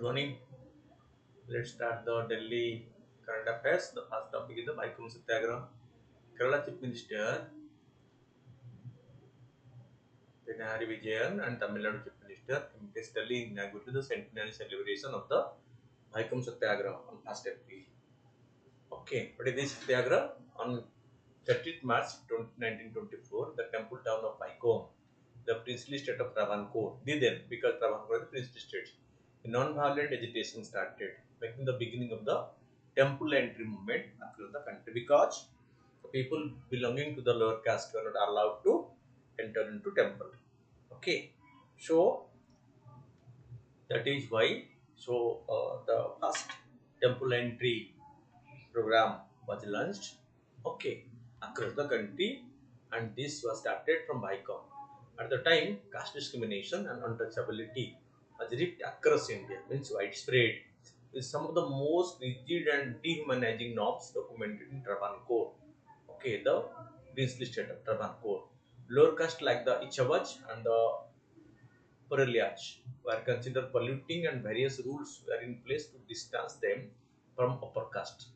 Good morning. Let's start the Delhi current affairs. The first topic is the Vaikom Satyagraha. Kerala Chief Minister Pinarayi Vijayan and Tamil Nadu Chief Minister M.K. Delhi inaugurated the centenary celebration of the Vaikom Satyagraha on 1st April. Okay, what is this Satyagraha? On 30th March 1924, the temple town of Vaikom, the princely state of Travancore, then because Travancore is the princely state, a non-violent agitation started, making the beginning of the temple entry movement across the country because the people belonging to the lower caste were not allowed to enter into temple. Okay, so that is why the first temple entry program was launched, okay, across the country, and this was started from Vaikom. At the time, caste discrimination and untouchability was ripped across India, means widespread, with some of the most rigid and dehumanizing norms documented in Travancore. Okay, the princely state of Travancore. Lower caste like the Ichavaj and the Puraliach were considered polluting, and various rules were in place to distance them from upper caste.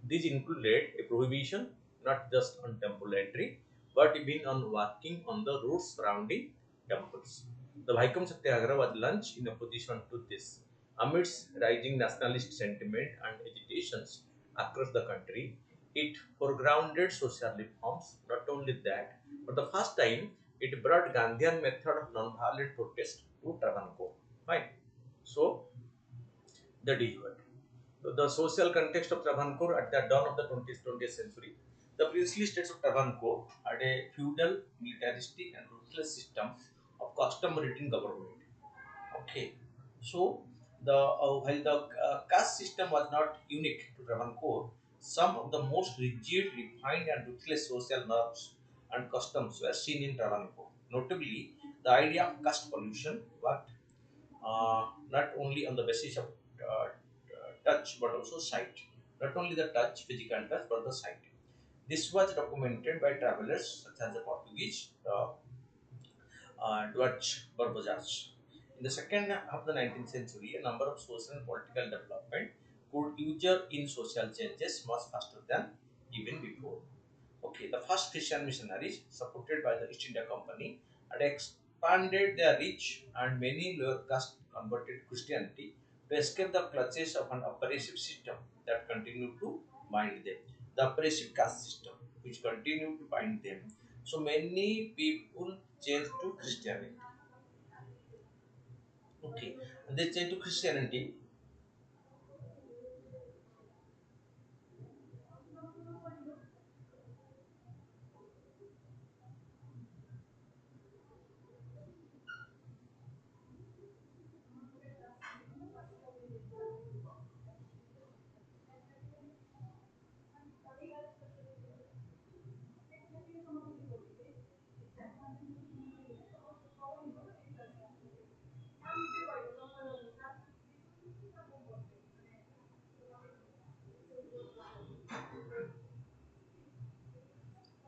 These included a prohibition not just on temple entry but even on walking on the roads surrounding temples. The Vaikom Satyagraha was launched in opposition to this. Amidst rising nationalist sentiment and agitations across the country, it foregrounded social reforms. Not only that, for the first time, it brought Gandhian method of non-violent protest to Travancore. Fine. So, that is what. So, the social context of Travancore at the dawn of the 20th century. The princely states of Travancore had a feudal, militaristic, and ruthless system of customary government. Okay, so while the caste system was not unique to Travancore, some of the most rigid, refined, and ruthless social norms and customs were seen in Travancore. Notably, the idea of caste pollution worked not only on the basis of touch but also sight. Not only the touch, physical touch, but the sight. This was documented by travelers such as the Portuguese, Dutch Barbajas. In the second half of the 19th century, a number of social and political development could usher in social changes much faster than even before. Okay, the first Christian missionaries, supported by the East India Company, had expanded their reach, and many lower caste converted to Christianity to escape the clutches of an oppressive system that continued to bind them. The oppressive caste system, which continued to bind them. So many people changed to Christianity. Okay, and they changed to Christianity.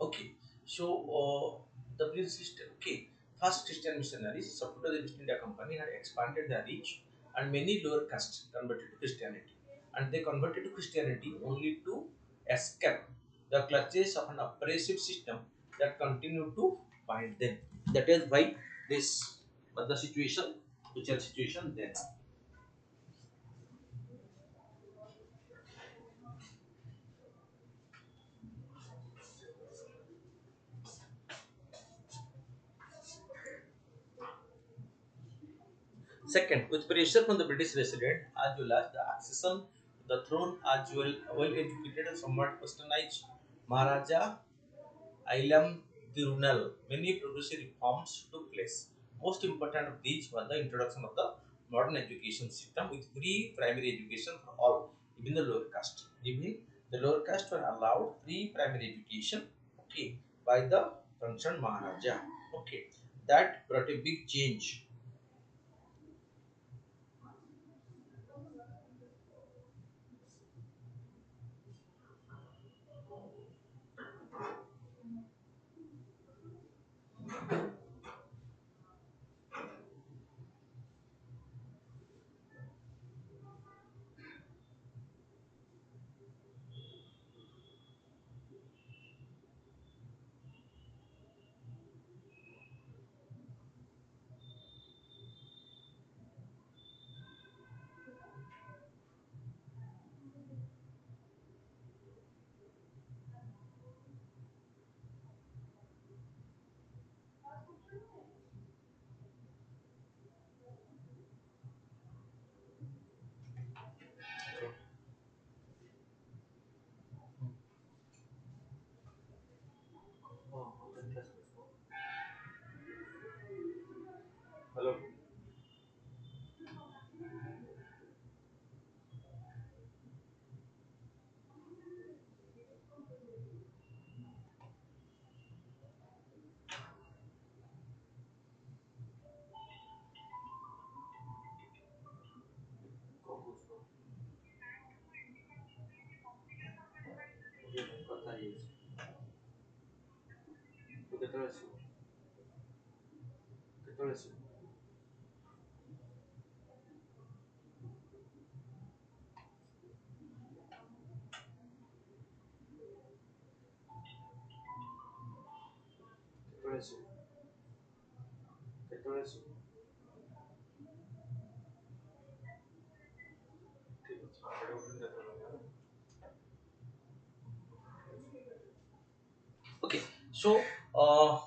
Okay, so the belief system. Okay, first Christian missionaries supported the East India Company had expanded their reach, and many lower castes converted to Christianity. And they converted to Christianity only to escape the clutches of an oppressive system that continued to bind them. That is why this was the situation, social situation then. Second, with pressure from the British resident as well as the accession to the throne as well educated and somewhat westernized Maharaja Ailam Tirunal, many progressive reforms took place. Most important of these was the introduction of the modern education system with free primary education for all, even the lower caste. Even the lower caste were allowed free primary education, okay, by the concerned Maharaja. Okay, that brought a big change. Okay, so uh,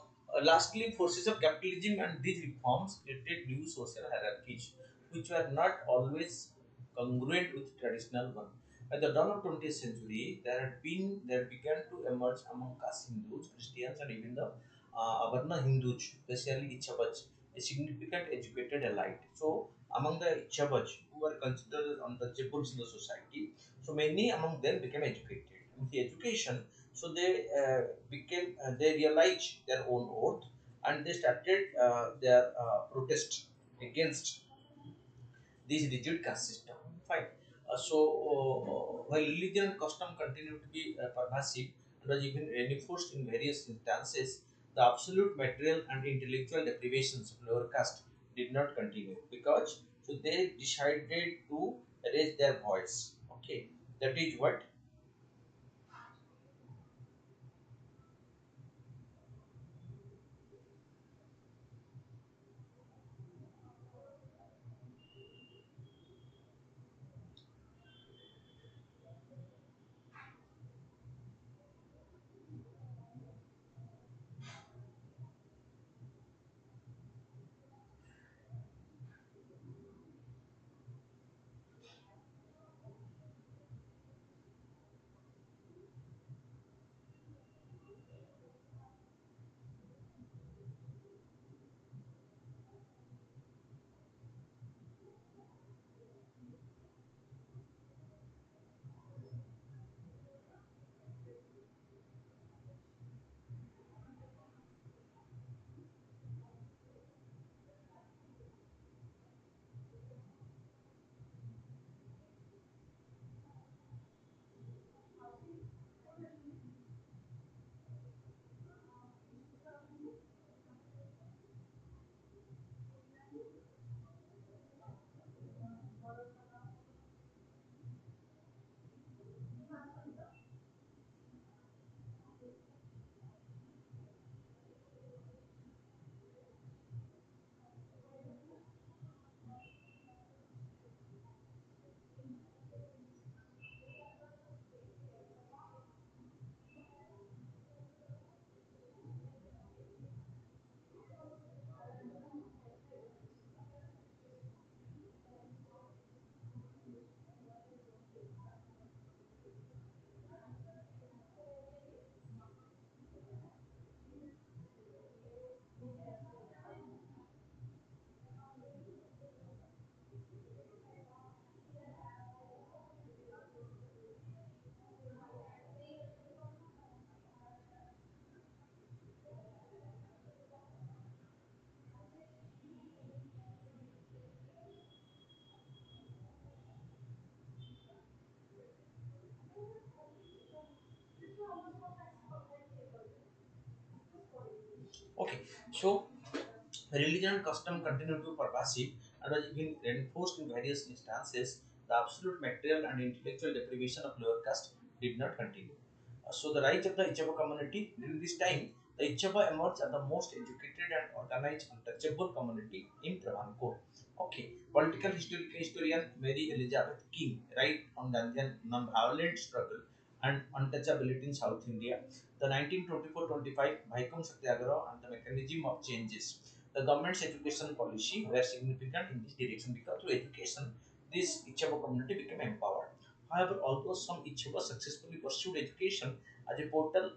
lastly, forces of capitalism and these reforms created new social hierarchies, which were not always congruent with traditional one. At the dawn of 20th century, there began to emerge among caste Hindus, Christians, and even the Avarna Hindus, especially Ichabaj, a significant educated elite. So, among the Ichabaj, who were considered untouchables in the society, so many among them became educated. With the education, so they realized their own worth, and they started their protest against this rigid caste system. Fine. While religion and custom continued to be pervasive and was even reinforced in various instances, the absolute material and intellectual deprivations of lower caste did not continue because so they decided to raise their voice. Okay, that is what. Okay, so religion and custom continued to be pervasive and was even reinforced in various instances. The absolute material and intellectual deprivation of lower caste did not continue. So, the rise of the Ichaba community during this time, the Ichaba emerged as the most educated and organized untouchable community in Travancore. Okay, political historian Mary Elizabeth King write on the non-violent struggle and untouchability in South India. The 1924-25 Bhaikum Satyagraha and the mechanism of changes. The government's education policy were significant in this direction because through education, this Ichaba community became empowered. However, although some Ichaba successfully pursued education as a portal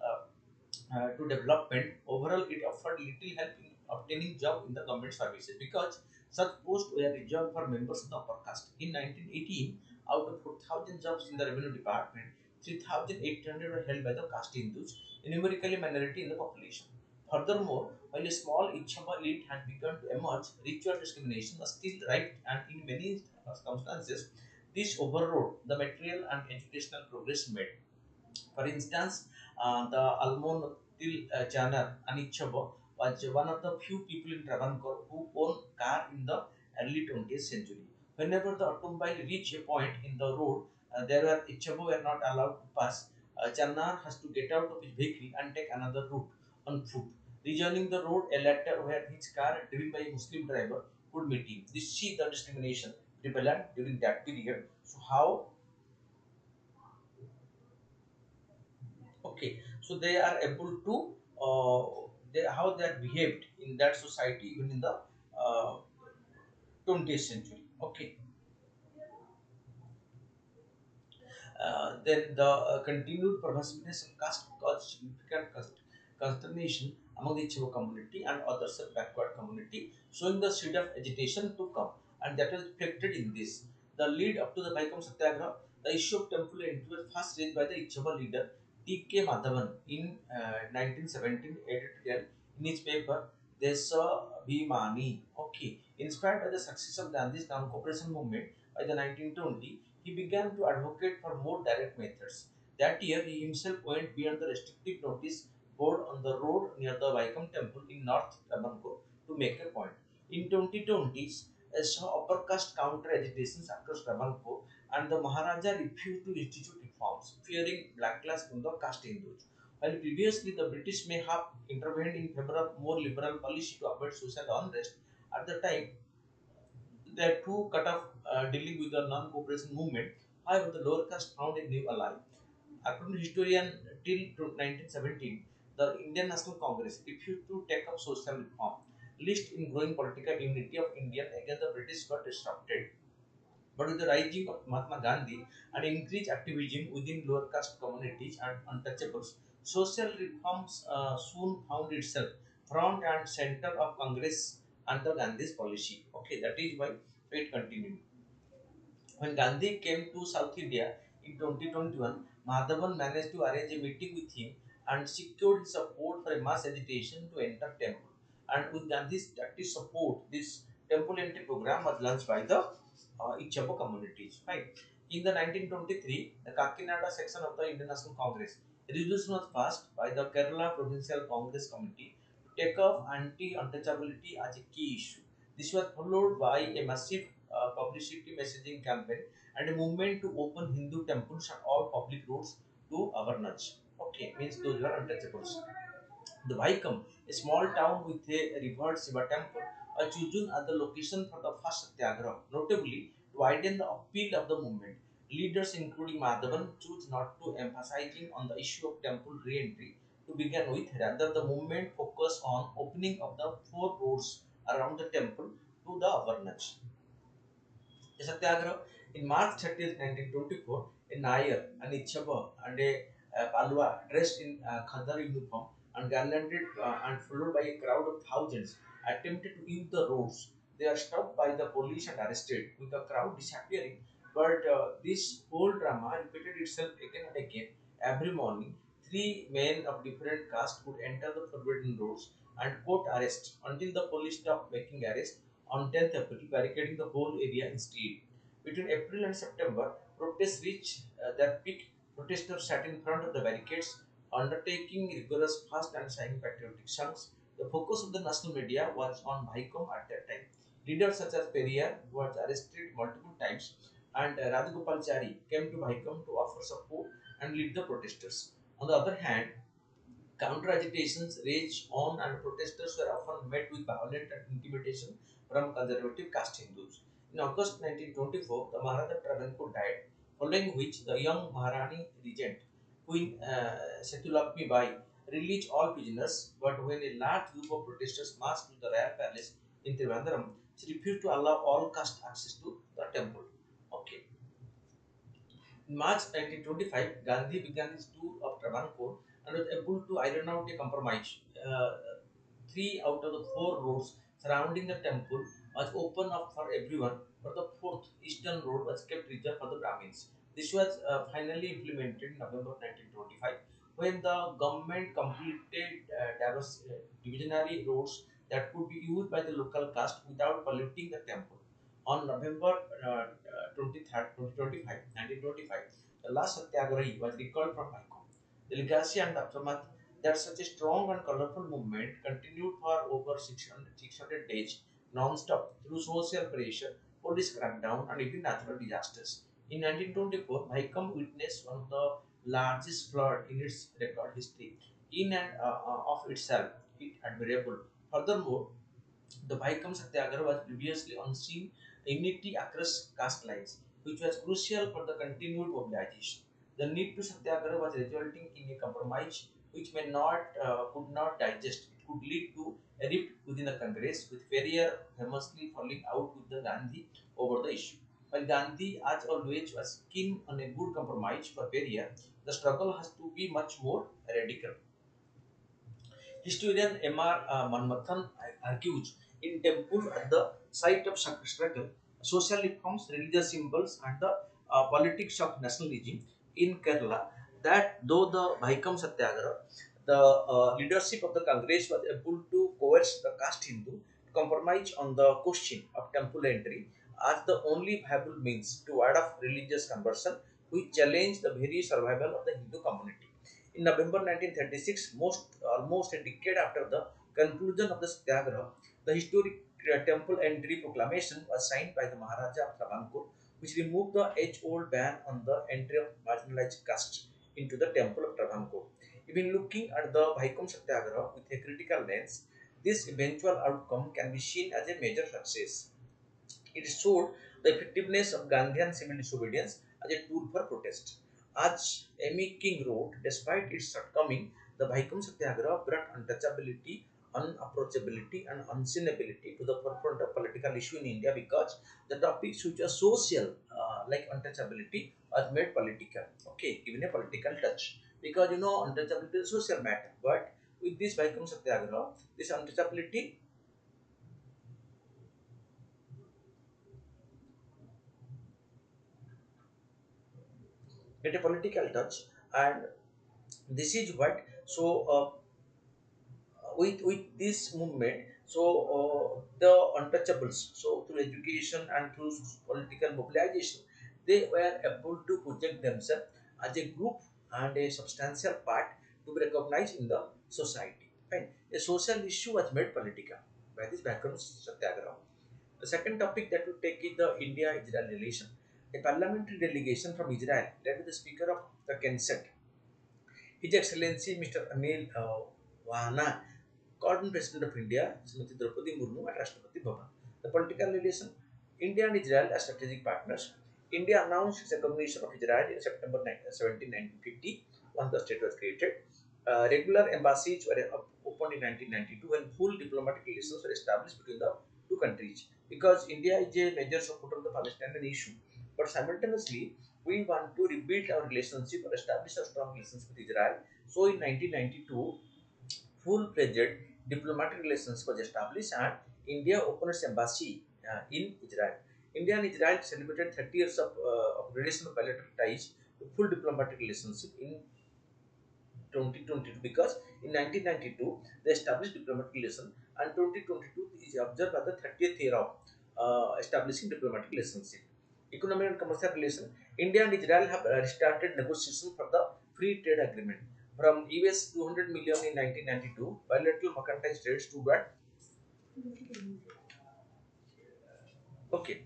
to development, overall it offered little help in obtaining job in the government services because such posts were reserved for members of the upper caste. In 1918, out of 4,000 jobs in the revenue department, 3,800 were held by the caste Hindus, a numerically minority in the population. Furthermore, while a small Ichaba elite had begun to emerge, ritual discrimination was still right, and in many circumstances, this overrode the material and educational progress made. For instance, the till Janar Anichabo was one of the few people in Travancore who owned car in the early 20th century. Whenever the automobile reached a point in the road, there were Ichabo were not allowed to pass. Janar has to get out of his vehicle and take another route on foot. Rejoining the road, a latter where his car, driven by a Muslim driver, could meet him. This see the discrimination prevalent during that period. So how okay, so they are able to how they are behaved in that society even in the uh, 20th century. Okay, then the continued pervasiveness of caste caused significant consternation among the Chivo community and other backward community, showing the seed of agitation to come, and that was reflected in this. The lead up to the Vaikam Satyagraha, the issue of temple entry was first raised by the Ichava leader T.K. Madhavan in 1917 editorial in his paper Desa Bhimani. Okay, inspired by the success of Gandhi's non-cooperation movement by the 1920, he began to advocate for more direct methods. That year, he himself went beyond the restrictive notice board on the road near the Vaikam temple in North Travancore to make a point. In 2020s, I saw upper caste counter agitations across Travancore, and the Maharaja refused to institute reforms, fearing backlash from the caste Hindus. While previously the British may have intervened in favor of more liberal policy to avoid social unrest, at the time they are too cut off dealing with the non-cooperation movement. However, the lower caste found a new ally. According to historian till to 1917, the Indian National Congress refused to take up social reform. List in growing political unity of India against the British got disrupted. But with the rising of Mahatma Gandhi and increased activism within lower caste communities and untouchables, social reforms soon found itself front and center of Congress under Gandhi's policy. Okay, that is why it continued. When Gandhi came to South India in 2021, Madhavan managed to arrange a meeting with him and secured his support for a mass agitation to enter temple. And with Gandhi's active support, this temple entry program was launched by the Ichabo communities. Right. In the 1923, the Kakinada section of the Indian National Congress, a resolution was passed by the Kerala Provincial Congress Committee to take off anti-untouchability as a key issue. This was followed by a massive publicity messaging campaign and a movement to open Hindu temples and all public roads to awareness. Okay, means those were untouchables. The Vaikam, a small town with a revered Shiva temple, are chosen as the location for the first Satyagraha. Notably, to widen the appeal of the movement, leaders including Madhavan chose not to emphasizing on the issue of temple re-entry to begin with. Rather, the movement focused on opening of the four roads around the temple to the awareness. A satyagraha in March 30th, 1924, a Nair, an Ichaba, and a Palwa dressed in Khadar uniform and garlanded and followed by a crowd of thousands attempted to use the roads. They are stopped by the police and arrested, with the crowd disappearing. But this whole drama repeated itself again and again. Every morning, three men of different castes would enter the forbidden roads and court arrest until the police stopped making arrests on 10th April, barricading the whole area instead. Between April and September, protests reached their peak. Protesters sat in front of the barricades, undertaking rigorous fast and singing patriotic songs. The focus of the national media was on Bhaikom at that time. Leaders such as Periyar, who was arrested multiple times, and Rajagopalachari came to Bhaikom to offer support and lead the protesters. On the other hand, counter-agitations raged on and protesters were often met with violence and intimidation from conservative caste Hindus. In August 1924, the Maharaja Travancore died, following which the young Maharani regent, Queen Setulakmi Bai, released all prisoners. But when a large group of protesters marched to the royal palace in Trivandrum, she refused to allow all caste access to the temple. Okay. In March 1925, Gandhi began his tour of Travancore and was able to iron out a compromise. Three out of the four roads surrounding the temple was open up for everyone, but the fourth eastern road was kept reserved for the Brahmins. This was finally implemented in November 1925 when the government completed divisionary roads that could be used by the local caste without polluting the temple. On November 23rd, 1925, the last Satyagrahi was recalled from Bangkok. The legacy and aftermath that such a strong and colorful movement continued for over 600 days non-stop through social pressure, police crackdown, and even natural disasters. In 1924, Vaikom witnessed one of the largest flood in its record history. In and of itself, it admirable. Furthermore, the Vaikam Satyagraha was previously unseen unity across caste lines, which was crucial for the continued mobilization. The need to Satyagraha was resulting in a compromise which may not could not digest. It could lead to a rift within the Congress, with Ferrier famously falling out with the Gandhi over the issue. While Gandhi, as always, was keen on a good compromise for Ferrier, the struggle has to be much more radical. Historian M.R. Manmathan argues in temple at the site of struggle, social reforms, religious symbols, and the politics of nationalism in Kerala, that though the Bhaikam Satyagraha, the leadership of the Congress was able to coerce the caste Hindu to compromise on the question of temple entry as the only viable means to ward off religious conversion, which challenged the very survival of the Hindu community. In November 1936, almost a decade after the conclusion of the Satyagraha, the historic temple entry proclamation was signed by the Maharaja of Travancore, which removed the age-old ban on the entry of marginalized castes into the temple of Travancore. Even looking at the Vaikom Satyagraha with a critical lens, this eventual outcome can be seen as a major success. It showed the effectiveness of Gandhian civil disobedience as a tool for protest. As Amy King wrote, despite its shortcoming, the Vaikom Satyagraha brought untouchability, unapproachability, and unseenability to the forefront of political issue in India because the topics which are social, like untouchability, are made political. Okay, given a political touch. Because untouchability is a social matter, but with this Vaikom Satyagraha, this untouchability get a political touch, and this is what with this movement, the untouchables, so through education and through political mobilization, they were able to project themselves as a group and a substantial part to be recognized in the society. Fine. A social issue was made political by this background satyagraha. The second topic that we take is the India-Israel relation. A parliamentary delegation from Israel, led by the Speaker of the Knesset, His Excellency Mr. Anil Vahana, called on President of India, Srimati Draupadi Murmu, at Rashtrapati Bhavan. The political relation: India and Israel are strategic partners. India announced its recognition of Israel in September 17, 1950, once the state was created. Regular embassies were opened in 1992 and full diplomatic relations were established between the two countries. Because India is a major supporter of the Palestinian issue, but simultaneously we want to rebuild our relationship or establish a strong relationship with Israel. So in 1992, full-fledged diplomatic relations was established and India opened its embassy in Israel. India and Israel celebrated 30 years of relation of bilateral ties to full diplomatic relationship in 2022, because in 1992 they established diplomatic relation, and 2022 is observed as the 30th year of establishing diplomatic relationship. Economic and commercial relation: India and Israel have restarted negotiation for the free trade agreement. From US 200 million in 1992, bilateral mercantile trade stood at, okay,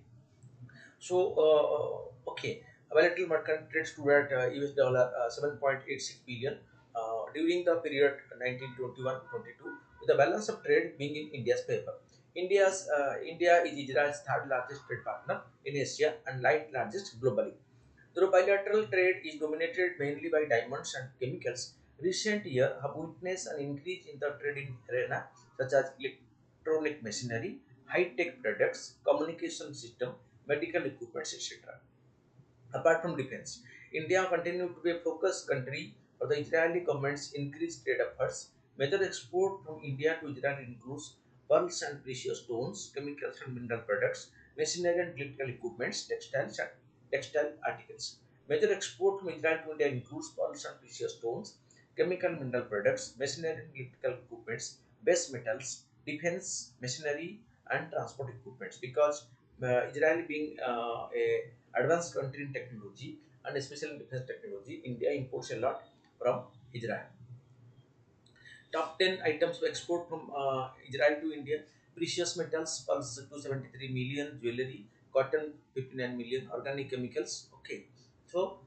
okay, bilateral mercantile trade stood at US dollar 7.86 billion during the period 1921-22, with the balance of trade being in India's favor. India is Israel's third largest trade partner in Asia and ninth largest globally. Though bilateral trade is dominated mainly by diamonds and chemicals, recent years have witnessed an increase in the trading arena such as electronic machinery, high-tech products, communication system, medical equipment, etc. Apart from defense, India continued to be a focus country for the Israeli government's increased trade efforts. Major export from India to Israel includes pearls and precious stones, chemicals and mineral products, machinery and electrical equipments, textiles and textile articles. Major export from Israel to India includes pearls and precious stones, chemical and mineral products, machinery and electrical equipments, base metals, defense machinery and transport equipments. Because Israel being a advanced country in technology and especially in defense technology, India imports a lot from Israel. Top 10 items to export from Israel to India: precious metals, pulse 273 million, jewelry, cotton 59 million, organic chemicals. Okay, so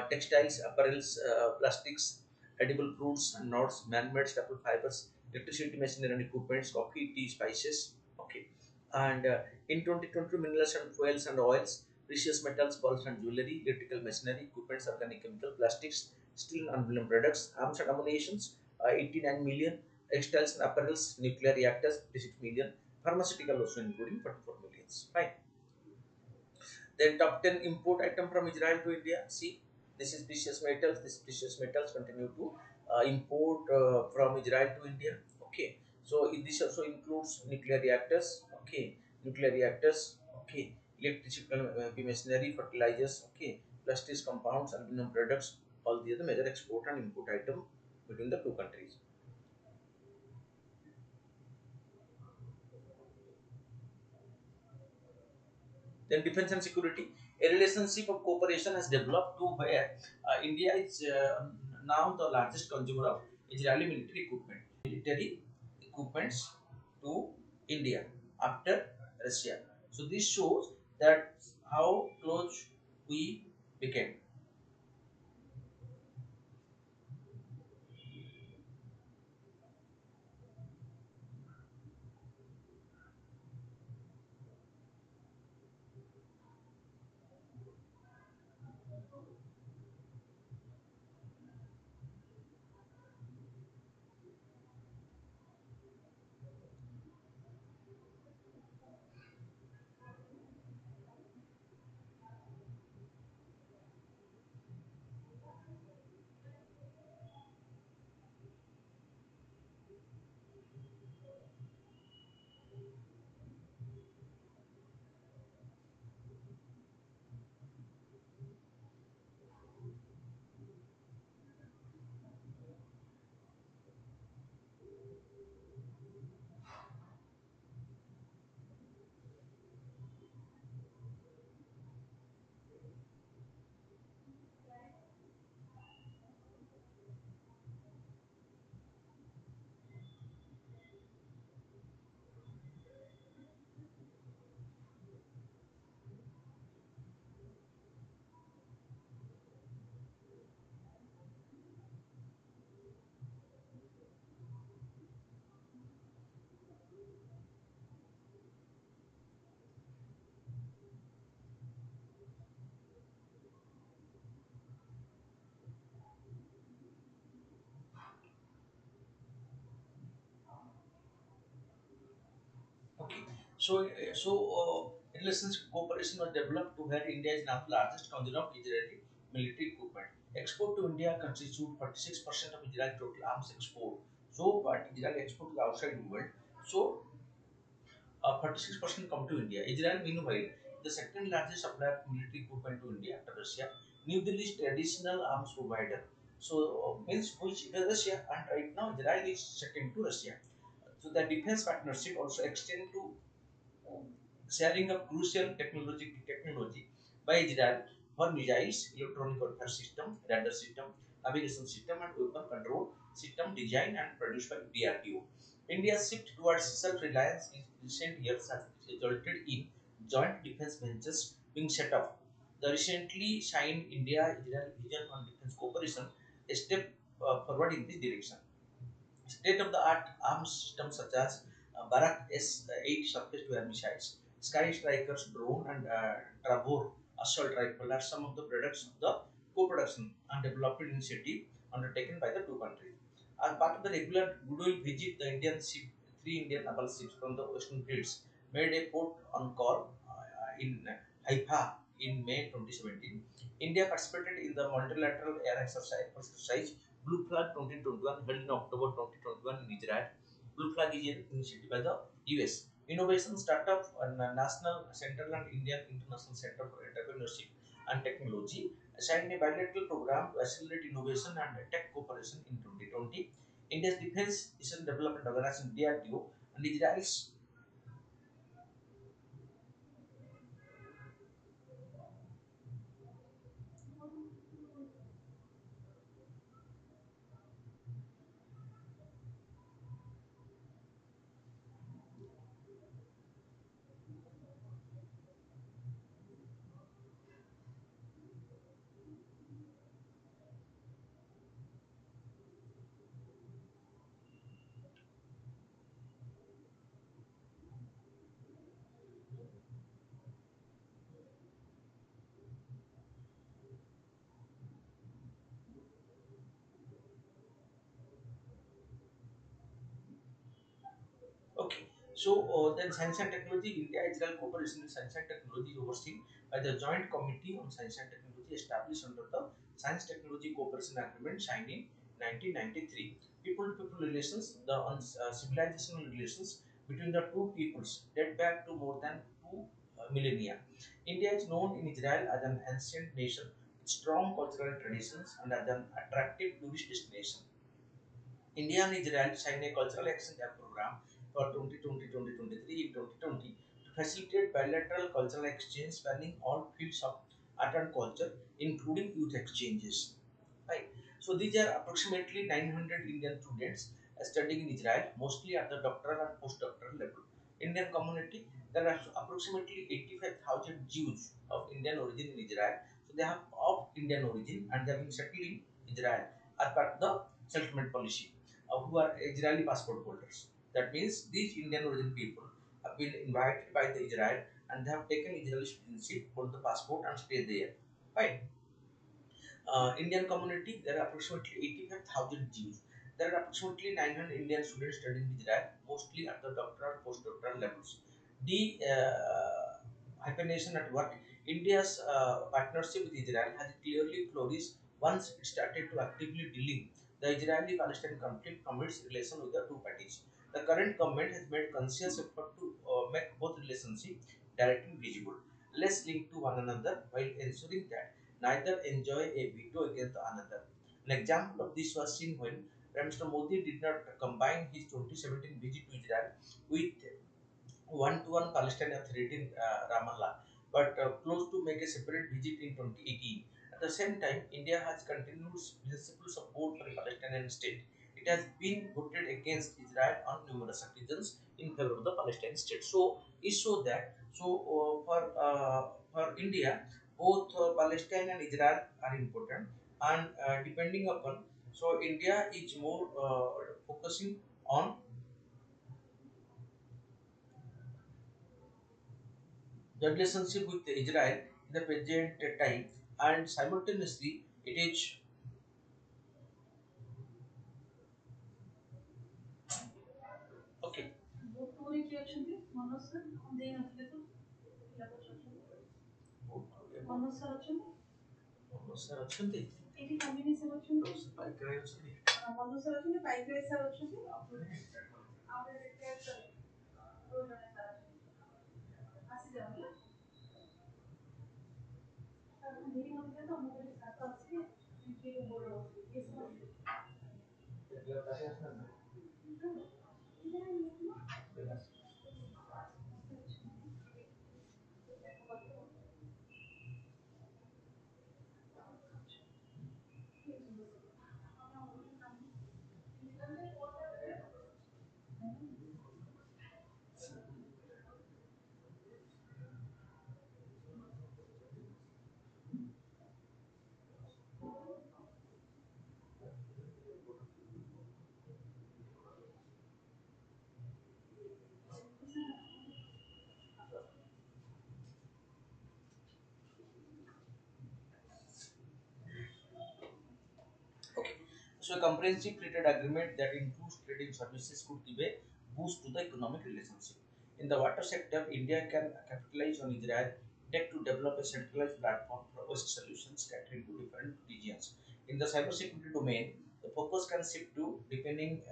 textiles, apparels, plastics, edible fruits and nuts, man-made staple fibers, electricity, machinery and equipments, coffee, tea, spices. Okay, and in 2020, minerals and fuels and oils, precious metals, pulse and jewelry, electrical machinery, equipments, organic chemical, plastics, steel and aluminum products, arms and ammunitions, 89 million, textiles and apparels, nuclear reactors, 56 million, pharmaceutical also including 44 millions. Fine. Then top 10 import item from Israel to India. See, this is precious metals. This precious metals continue to import from Israel to India. Okay. So this also includes nuclear reactors. Okay. Nuclear reactors. Okay. Electrical machinery, fertilizers. Okay. Plastics, compounds, aluminum products. All these are the major export and import item between the two countries. Then defense and security, a relationship of cooperation has developed to where India is now the largest consumer of Israeli military equipment. Military equipments to India after Russia. So this shows that how close we became. Okay, relations cooperation was developed to where India is now the largest consumer of Israeli military equipment. Export to India constitute 46% of Israeli total arms export. So, what Israel export to the outside world. So, 46% come to India. Israel, meanwhile, the second largest supplier of military equipment to India after Russia. New Delhi's traditional arms provider. So, means which is Russia, and right now Israel is second to Russia. So, the defense partnership also extend to sharing of crucial technology by Israel for missiles, electronic warfare system, radar system, navigation system, and weapon control system designed and produced by DRDO. India's shift towards self-reliance in recent years has resulted in joint defense ventures being set up. The recently signed India-Israel Vision on Defense Cooperation a step forward in this direction. State-of-the-art arms systems such as Barak S-8 surface-to-air missiles, Sky Strikers drone, and Trabor assault rifle are some of the products of the co-production and development initiative undertaken by the two countries. As part of the regular goodwill visit, the Indian ship, three Indian naval ships from the Western fleets made a port on call in Haifa in May 2017. India participated in the multilateral air exercise Blue Flag 2021 held in October 2021 in Israel. Blue Flag is an initiative by the US. Innovation Startup and National Central and Indian International Center for Entrepreneurship and Technology signed a bilateral program to accelerate innovation and tech cooperation in 2020. India's Defense Research and Development Organization DRDO and Israel's So then Science and Technology, India-Israel cooperation in science and technology is overseen by the Joint Committee on Science and Technology established under the Science Technology Cooperation Agreement signed in 1993. People-to-people relations, the civilizational relations between the two peoples date back to more than two millennia. India is known in Israel as an ancient nation with strong cultural traditions and as an attractive tourist destination. India and Israel signed a cultural exchange program for 2020-2023 in 2020 to facilitate bilateral cultural exchange spanning all fields of art and culture, including youth exchanges. Right. So these are approximately 900 Indian students studying in Israel, mostly at the doctoral and postdoctoral level. Indian community, there are approximately 85,000 Jews of Indian origin in Israel. So they have of Indian origin and they have been settled in Israel as part of the settlement policy, who are Israeli passport holders. That means these Indian origin people have been invited by the Israel and they have taken Israeli citizenship, hold the passport and stay there. Right. Indian community, there are approximately 85,000 Jews. There are approximately 900 Indian students studying in Israel, mostly at the doctoral and postdoctoral levels. The hyphenation at work, India's partnership with Israel has clearly flourished once it started to actively dealing the Israeli-Palestine conflict from its relation with the two parties. The current government has made conscious effort to make both relationships directly visible, less linked to one another, while ensuring that neither enjoy a veto against the another. An example of this was seen when Prime Minister Modi did not combine his 2017 visit to Israel with one-to-one Palestinian Authority in Ramallah, but close to make a separate visit in 2018. At the same time, India has continued principal support for a Palestinian state. It has been voted against Israel on numerous occasions in favor of the Palestinian state. So, it shows that for India, both Palestine and Israel are important, and depending upon, so India is more focusing on the relationship with Israel in the present time, and simultaneously it is okay. Manoj sir ଅଛନ୍ତି ଏଠି company sir ଅଛନ୍ତି bike ride ଅଛନ୍ତି Manoj sir ଅଛନ୍ତି bike ride sir ଅଛନ୍ତି ଆଉ retired sir ଆଉ ଜଣେ sir ଅଛନ୍ତି ଆସିଯାଅ ହେଲା ସାର୍ ଧୀରେ ମତେ ତ ଆମ ଘରେ ସାର୍ ଆସିବେ ଟିକେ ବୋର୍ଡ ଏ ସବୁ Okay. So a comprehensive free trade agreement that includes trading services could give a boost to the economic relationship. In the water sector, India can capitalize on Israel tech to develop a centralized platform for waste solutions catering to different regions. In the cybersecurity domain, the focus can shift to deepening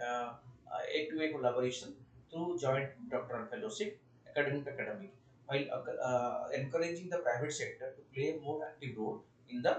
A2A collaboration through joint doctoral fellowship, academic to academic, while encouraging the private sector to play a more active role in the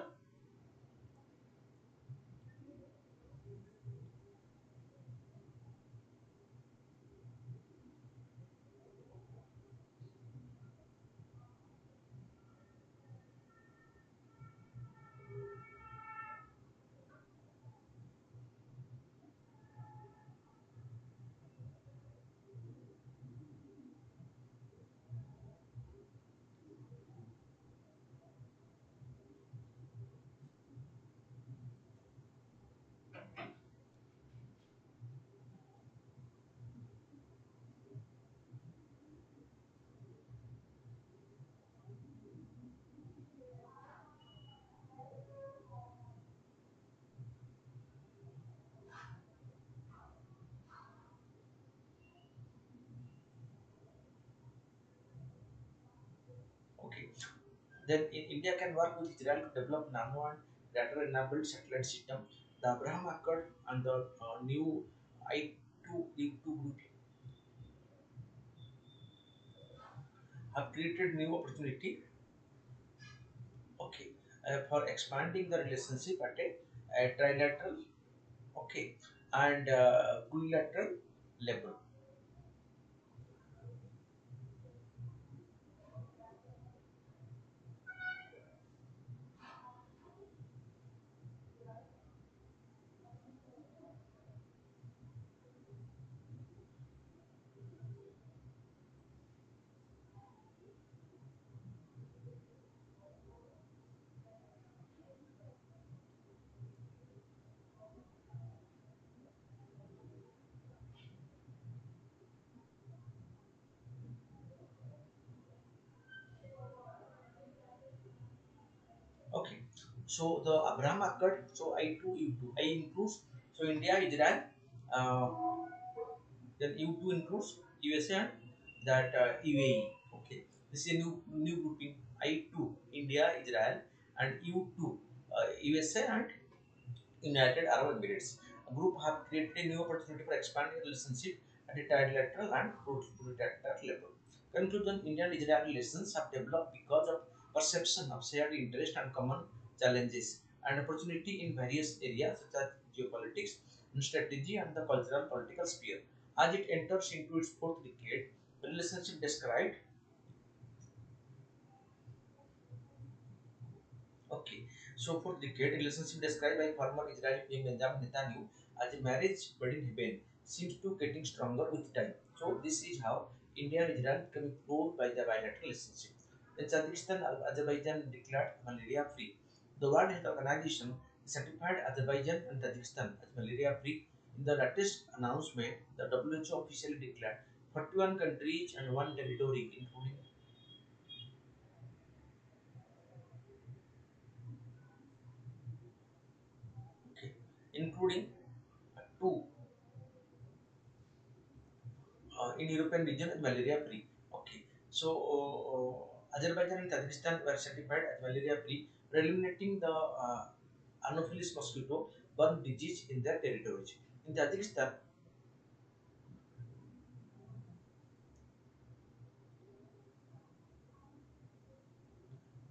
Then in India can work with Israel to develop nano and data-enabled satellite system. The Abraham Accord and the new I2 group have created new opportunity, okay, for expanding the relationship at a trilateral, okay, and unilateral level. Okay, so the Abraham Accord, so I2, U2, I includes, so India, Israel, uh, then U2 includes USA and that UAE. Okay, this is a new grouping. I2 India, Israel, and U2 USA and United Arab Emirates. A group have created a new opportunity for expanding relationship at a trilateral and plurilateral level. Conclusion: Indian-Israel relations have developed because of perception of shared interest and common challenges and opportunity in various areas such as geopolitics, and strategy, and the cultural political sphere. As it enters into its fourth decade, the relationship described. Okay, so for decade, relationship described by former Israeli PM Benjamin Netanyahu as a marriage wedding heaven seems to getting stronger with time. So this is how India and Israel becoming close by the bilateral relationship. Then Tajikistan and Azerbaijan declared malaria free. The World Health Organization certified Azerbaijan and Tajikistan as malaria free. In the latest announcement, the WHO officially declared 41 countries and one territory, okay, including two in European region is malaria free. Okay, so Azerbaijan and Tajikistan were certified as malaria free, eliminating the Anopheles mosquito borne disease in their territories. In Tajikistan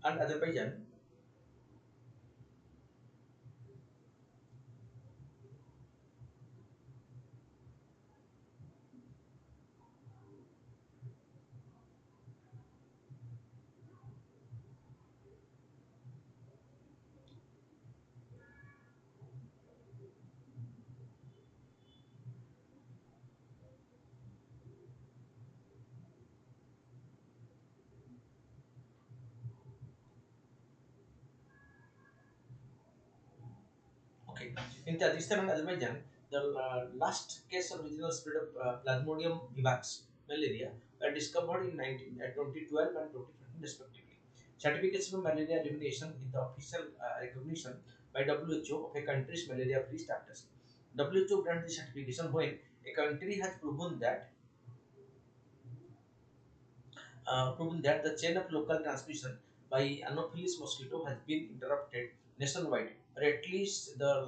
and Azerbaijan, okay, in Tajikistan and Azerbaijan, the last case of regional spread of Plasmodium vivax malaria were discovered in 2012 and 2014 respectively. Certification of malaria elimination is the official recognition by WHO of a country's malaria-free status. WHO grants the certification when a country has proven that the chain of local transmission by Anopheles mosquito has been interrupted nationwide for at least the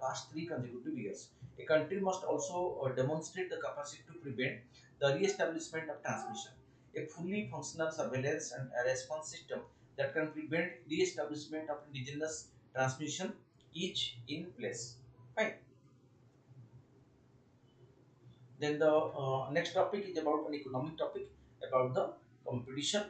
past 3 consecutive years. A country must also demonstrate the capacity to prevent the re-establishment of transmission. A fully functional surveillance and a response system that can prevent re-establishment of indigenous transmission is in place. Fine. Then the next topic is about an economic topic about the competition.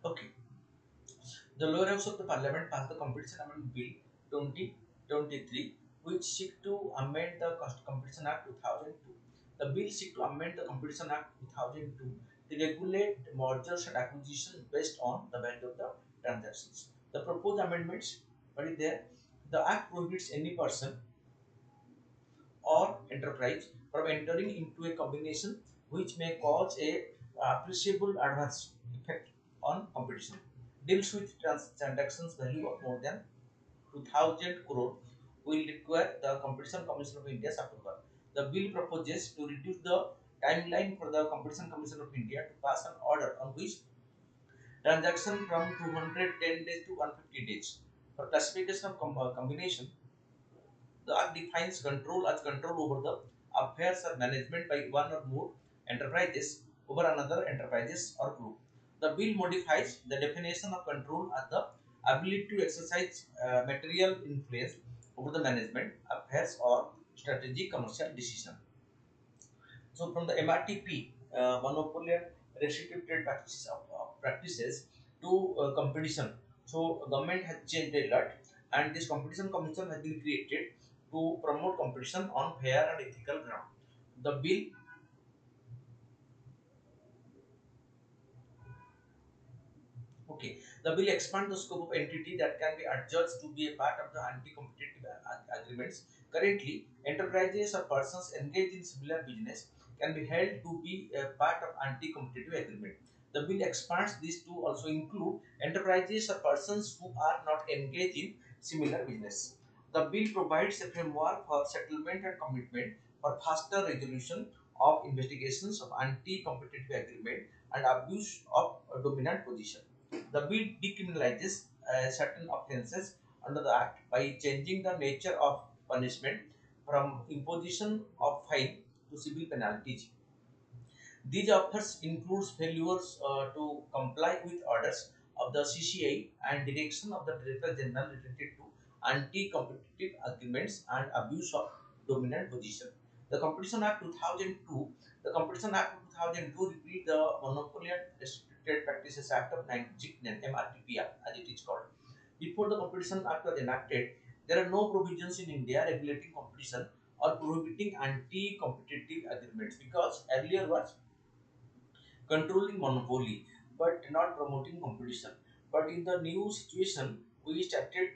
Okay. The lower house of the parliament passed the Competition Amendment Bill 2023, which seek to amend the Competition Act 2002. The bill seek to amend the Competition Act 2002 to regulate mergers and acquisitions based on the value of the transactions. The proposed amendments, what is there? The Act prohibits any person or enterprise from entering into a combination which may cause a appreciable adverse effect on competition. Deals with transactions value of more than 2000 crore will require the Competition Commission of India's approval. The bill proposes to reduce the timeline for the Competition Commission of India to pass an order on which transaction from 210 days to 150 days. For classification of combination, the Act defines control as control over the affairs or management by one or more enterprises over another enterprises or group. The bill modifies the definition of control as the ability to exercise material influence over the management, affairs, or strategic commercial decision. So from the MRTP, monopoly and restrictive trade practices to competition. So government has changed a lot, and this competition commission has been created to promote competition on fair and ethical ground. The bill Okay, the bill expands the scope of entity that can be adjudged to be a part of the anti-competitive agreements. Currently, enterprises or persons engaged in similar business can be held to be a part of anti-competitive agreement. The bill expands this to also include enterprises or persons who are not engaged in similar business. The bill provides a framework for settlement and commitment for faster resolution of investigations of anti-competitive agreement and abuse of a dominant position. The bill decriminalizes certain offences under the Act by changing the nature of punishment from imposition of fine to civil penalties. These offers includes failures to comply with orders of the CCI and direction of the Director General related to anti-competitive agreements and abuse of dominant position. The Competition Act 2002, the Competition Act 2002 repealed the Monopoly and Restricted Practices Act of 1969, MRTP as it is called. Before the Competition Act was enacted, there are no provisions in India regulating competition or prohibiting anti-competitive agreements because earlier was controlling monopoly but not promoting competition. But in the new situation, we started.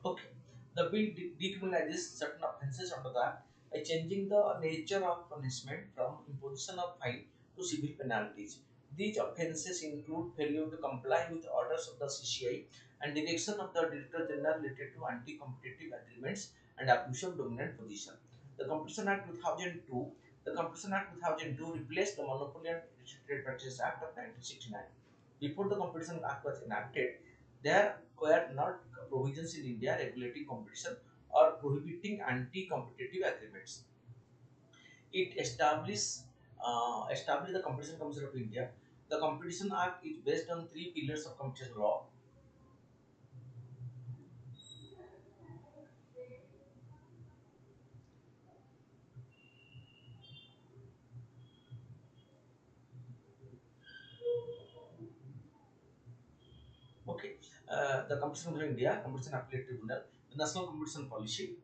Okay, the bill decriminalizes certain offences under the Act by changing the nature of punishment from imposition of fine to civil penalties. These offences include failure to comply with orders of the CCI and direction of the Director General related to anti-competitive agreements and abuse of dominant position. The Competition Act 2002, the Competition Act 2002 replaced the Monopoly and Restricted Practices Act of 1969. Before the Competition Act was enacted, there were not provisions in India regulating competition or prohibiting anti-competitive agreements. It established the Competition Commission of India. The Competition Act is based on three pillars of competition law. Okay, the Competition Commission of India, Competition Appellate Tribunal, the National Competition Policy.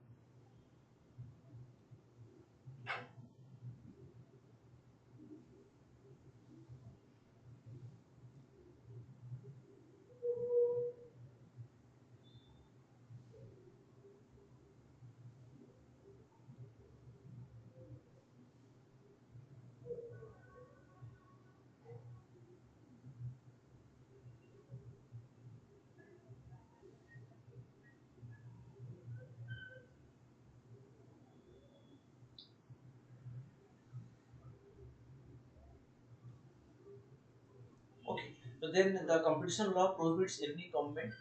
Okay, so then the competition law prohibits any government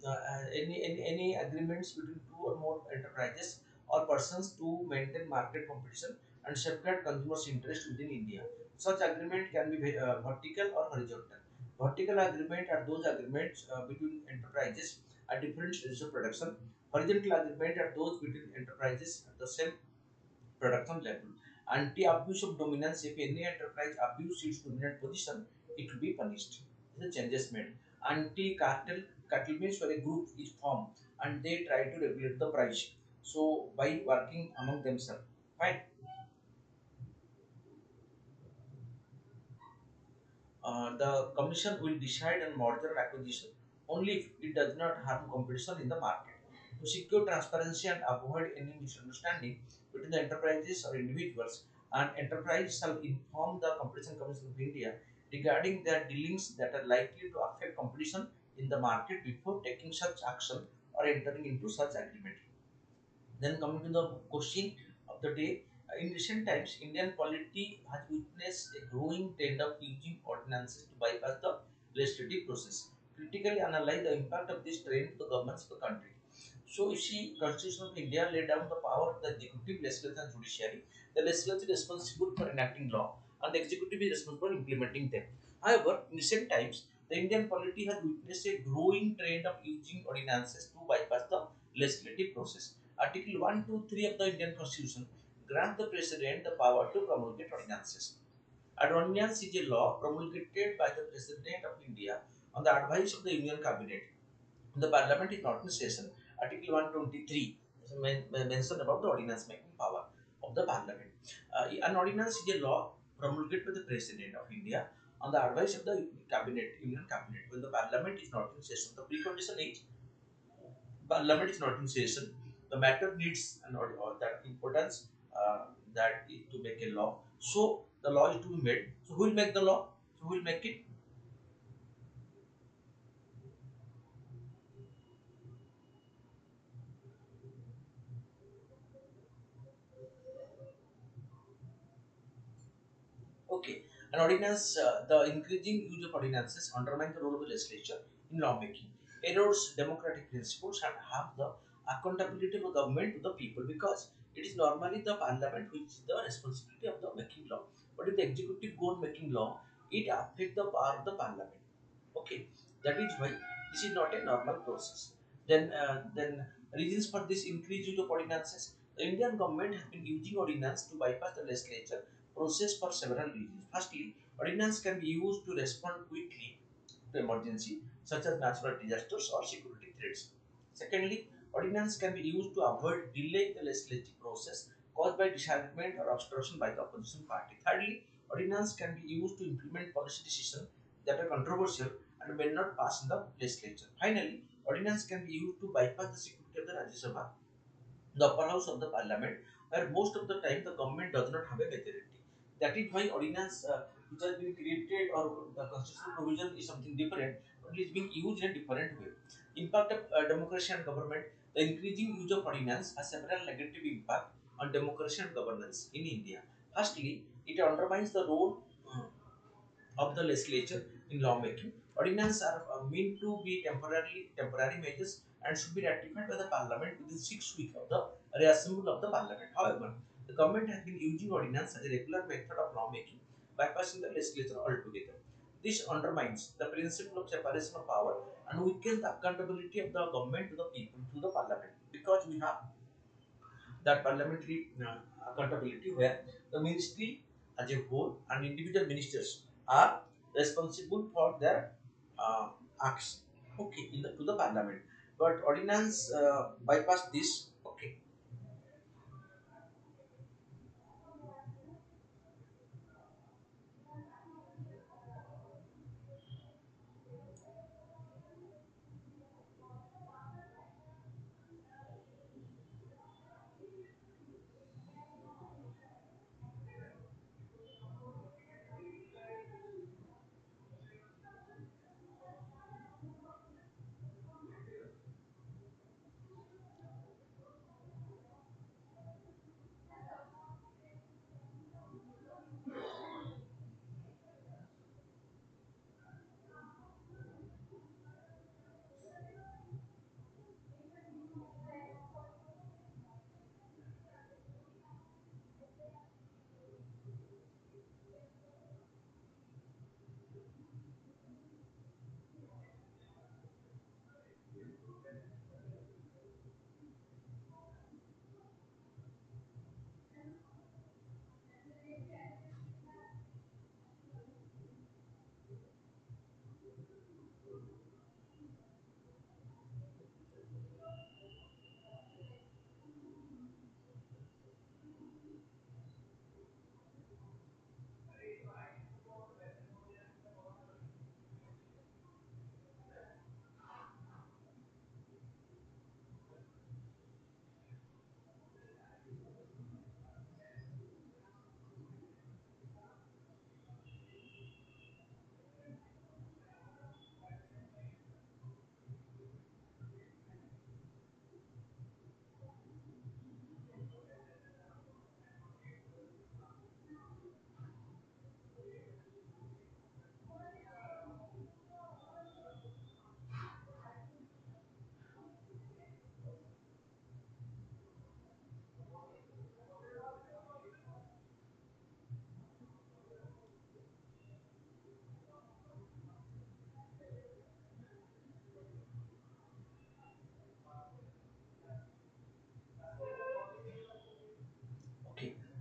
any agreements between two or more enterprises or persons to maintain market competition and safeguard consumers' interest within India. Such agreement can be vertical or horizontal. Vertical agreement are those agreements between enterprises at different stages of production. Horizontal agreement are those between enterprises at the same production level. Anti-abuse of dominance, if any enterprise abuse its dominant position, it will be punished. The changes made. Anti-cartel, cartel means where a group is formed and they try to regulate the price. So by working among themselves, fine. The commission will decide on merger and acquisition only if it does not harm competition in the market. To secure transparency and avoid any misunderstanding between the enterprises or individuals, an enterprise shall inform the Competition Commission of India regarding their dealings that are likely to affect competition in the market before taking such action or entering into such agreement. Then coming to the question of the day, in recent times, Indian polity has witnessed a growing trend of using ordinances to bypass the legislative process. Critically analyze the impact of this trend to the governments of the country. So, you see, Constitution of India laid down the power of the executive, legislature, and judiciary. The legislature is responsible for enacting law, and the executive is responsible for implementing them. However, in recent times, the Indian polity has witnessed a growing trend of using ordinances to bypass the legislative process. Article 123 of the Indian Constitution grants the President the power to promulgate ordinances. An ordinance is a law promulgated by the President of India on the advice of the Union Cabinet. The Parliament is not in session. Article 123 mentioned about the ordinance making power of the Parliament. An ordinance is a law promulgated by the President of India on the advice of the Cabinet, Union Cabinet, when the Parliament is not in session. The precondition is Parliament is not in session. The matter needs an or that importance that is to make a law. So the law is to be made. So who will make the law? So who will make it? Okay. An ordinance, the increasing use of ordinances undermine the role of the legislature in lawmaking, erodes democratic principles, and have the accountability of the government to the people because it is normally the parliament which is the responsibility of the making law. But if the executive go on making law, it affects the power of the parliament. Okay, that is why this is not a normal process. Then reasons for this increased use of ordinances. The Indian government has been using ordinance to bypass the legislature process for several reasons. Firstly, ordinance can be used to respond quickly to emergency such as natural disasters or security threats. Secondly, ordinance can be used to avoid delay in the legislative process caused by disagreement or obstruction by the opposition party. Thirdly, ordinance can be used to implement policy decisions that are controversial and may not pass in the legislature. Finally, ordinance can be used to bypass the security of the Rajya Sabha, the upper house of the parliament, where most of the time the government does not have a majority. That is why ordinance which has been created or the constitutional provision is something different, but it is being used in a different way. Impact of democracy and government. The increasing use of ordinance has several negative impact on democracy and governance in India. Firstly, it undermines the role of the legislature in lawmaking. Ordinances are meant to be temporary measures and should be ratified by the parliament within 6 weeks of the reassembly of the parliament. However, the government has been using ordinance as a regular method of lawmaking, bypassing the legislature altogether. This undermines the principle of separation of power and weakens the accountability of the government to the people through the parliament because we have that parliamentary accountability where the ministry as a whole and individual ministers are responsible for their uh, acts, okay, in the to the parliament, but ordinance bypass this. Okay.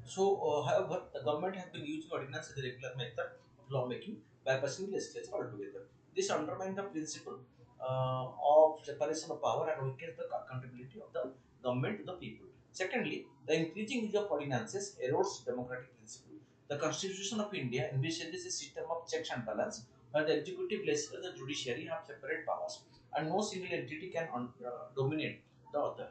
So, however, the government has been using ordinance as a regular method of lawmaking by passing legislation altogether. This undermines the principle of separation of power and weakens the accountability of the government to the people. Secondly, the increasing use of ordinances erodes democratic principle. The Constitution of India envisages a system of checks and balance where the executive, legislature, and the judiciary have separate powers and no single entity can dominate the other.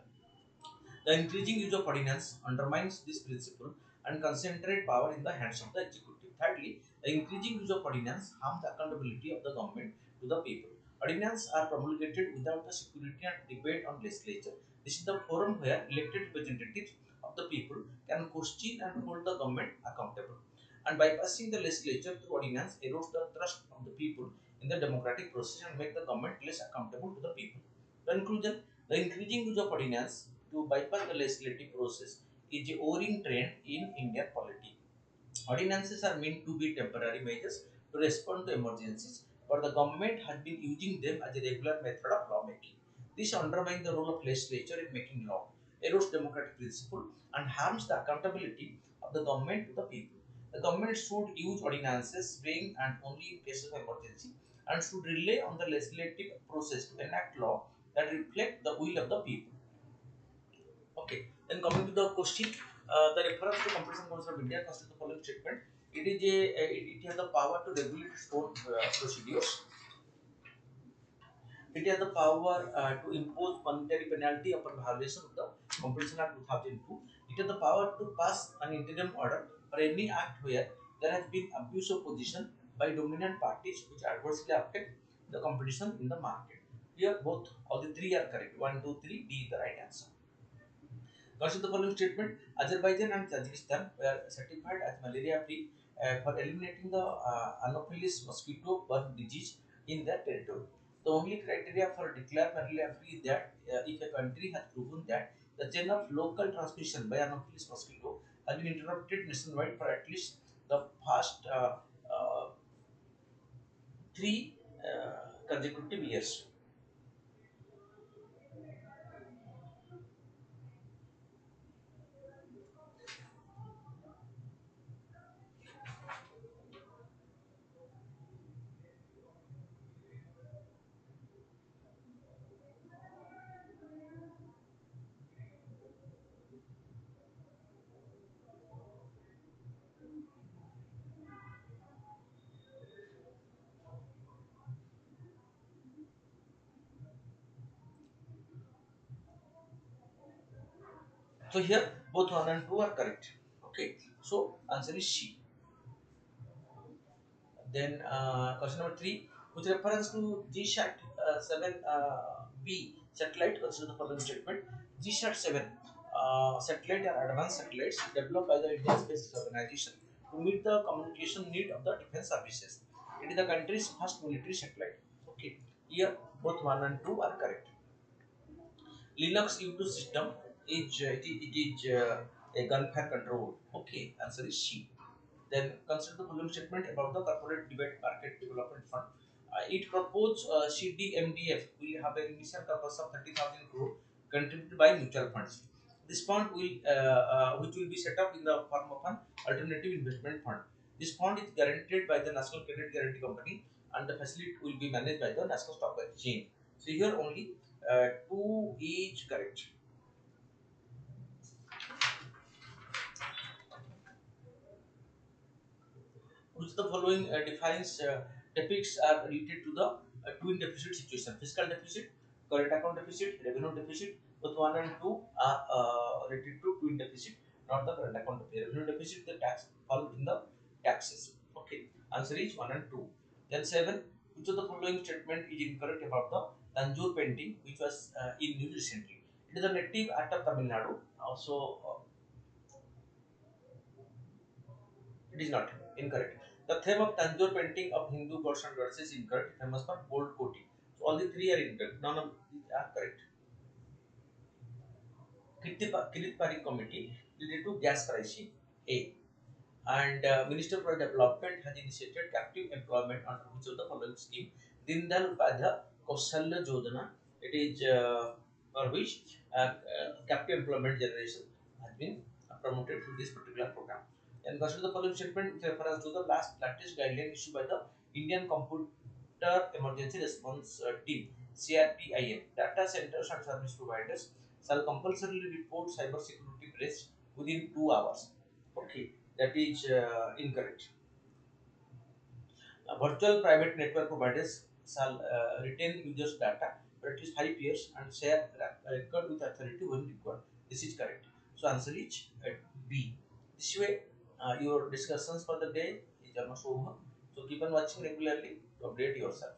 The increasing use of ordinance undermines this principle and concentrate power in the hands of the executive. Thirdly, the increasing use of ordinance harms the accountability of the government to the people. Ordinances are promulgated without the security and debate on legislature. This is the forum where elected representatives of the people can question and hold the government accountable. And bypassing the legislature through ordinance erodes the trust of the people in the democratic process and make the government less accountable to the people. Conclusion: the increasing use of ordinance to bypass the legislative process is a worrying trend in Indian polity. Ordinances are meant to be temporary measures to respond to emergencies, but the government has been using them as a regular method of lawmaking. This undermines the role of legislature in making law, erodes democratic principle, and harms the accountability of the government to the people. The government should use ordinances when and only in cases of emergency and should rely on the legislative process to enact law that reflect the will of the people. Okay, then coming to the question, the reference to Competition Council of India constitutes the following statement. It has the power to regulate its own procedures. It has the power to impose monetary penalty upon violation of the Competition Act 2002. It has the power to pass an interim order for any act where there has been abuse of position by dominant parties which adversely affect the competition in the market. Here, both all the three are correct. One, two, three. B is the right answer. Consider the following statement: Azerbaijan and Tajikistan were certified as malaria free for eliminating the Anopheles mosquito-borne disease in their territory. The only criteria for declare malaria free is that if a country has proven that the chain of local transmission by Anopheles mosquito has been interrupted nationwide for at least the past three consecutive years. So here both 1 and 2 are correct. Okay, so answer is C. Then question number 3, with reference to GSAT 7 B satellite, consider the following statement. GSAT 7 satellite are advanced satellites developed by the Indian Space Organization to meet the communication need of the defense services. It is the country's first military satellite. Okay, here both 1 and 2 are correct. Linux Ubuntu system is a gunfire control. Okay, answer is C. Then consider the following statement about the Corporate Debate Market Development Fund. It proposed CDMDF will have an initial purpose of 30,000 crore contributed by mutual funds. This fund will, which will be set up in the form of an alternative investment fund. This fund is guaranteed by the National Credit Guarantee Company, and the facility will be managed by the National Stock Exchange. So here only two is correct. Which the following defines topics are related to the twin deficit situation: fiscal deficit, current account deficit, revenue deficit. Both 1 and 2 are related to twin deficit, not the current account deficit. Revenue deficit, the tax fall in the taxes. Okay, answer is 1 and 2. Then 7, which of the following statement is incorrect about the Tanjore painting, which was in news recently? It is a native art of Tamil Nadu. Also, it is not incorrect. The theme of Tanjore painting of Hindu gods and goddesses is incorrect. Famous for gold coating. So all the three are incorrect. None of these are correct. Kirit Parikh committee related to gas pricing. A. And Minister for Development has initiated captive employment under which of the following scheme? Deen Dayal Upadhyaya Kausalya Yojana. It is for which captive employment generation has been promoted through this particular program. And consider the following statement with reference to the latest guideline issued by the Indian Computer Emergency Response Team (CRPIN). Data centers and service providers shall compulsorily report cybersecurity breach within 2 hours. Okay, that is incorrect. Virtual private network providers shall retain users' data for at least 5 years and share record with authority when required. This is correct. So answer is B. This way, your discussions for the day is almost over. So keep on watching regularly to update yourself.